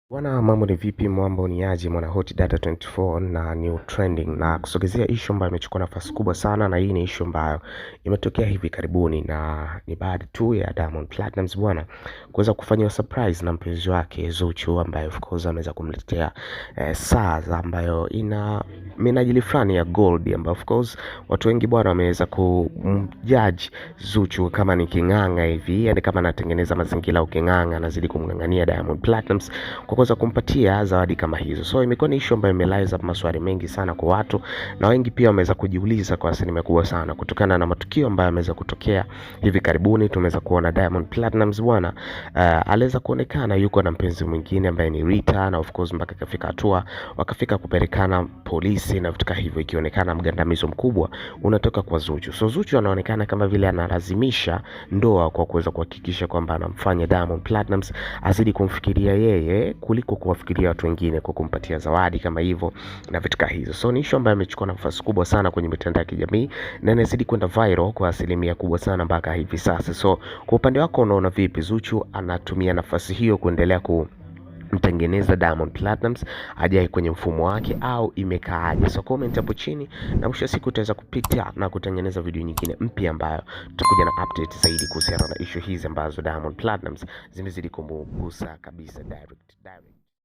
Bwana, mambo ni vipi? Mambo ni aje mwana Hot Data 24 na new trending, na kusogezea issue ambayo imechukua nafasi kubwa sana, na hii ni issue ambayo imetokea hivi karibuni, na ni baada tu ya Diamond Platnumz bwana kuweza kufanya surprise na mpenzi wake Zuchu, ambaye of course ameweza kumletea saa ambayo ina minajili fulani ya gold, ambayo of course watu wengi bwana wameweza kumjudge Zuchu kama ni kinganga hivi, yani kama anatengeneza mazingira au kinganga, anazidi kumngangania Diamond Platnumz kwa kuweza kumpatia zawadi kama hizo. So imekuwa ni issue ambayo imelaiza maswali mengi sana kwa watu, na wengi pia wameweza kujiuliza kwa asilimia kubwa sana kutokana na matukio ambayo yameweza kutokea hivi karibuni. Tumeweza kuona Diamond Platnumz bwana aliweza kuonekana yuko na mpenzi mwingine ambaye ni Rita, na of course mpaka kafika hatua wakafika kupelekana polisi na vitu hivyo, ikionekana mgandamizo mkubwa unatoka kwa Zuchu. So Zuchu anaonekana kama vile analazimisha ndoa kwa kuweza kuhakikisha kwamba anamfanya Diamond Platnumz azidi kumfikiria yeye kuliko kuwafikiria watu wengine kwa kumpatia zawadi kama hivyo na vitu hizo. So ni issue ambayo imechukua nafasi kubwa sana kwenye mitandao ya kijamii na inazidi kwenda viral kwa asilimia kubwa sana mpaka hivi sasa. So kwa upande wako unaona vipi? Zuchu anatumia nafasi hiyo kuendelea mtengeneza Diamond Platnumz ajaye kwenye mfumo wake au imekaaje? So comment hapo chini, na mwisho siku utaweza kupita na kutengeneza video nyingine mpya ambayo tutakuja na update zaidi kuhusiana na issue hizi ambazo Diamond Platnumz zimezidi kumgusa kabisa direct.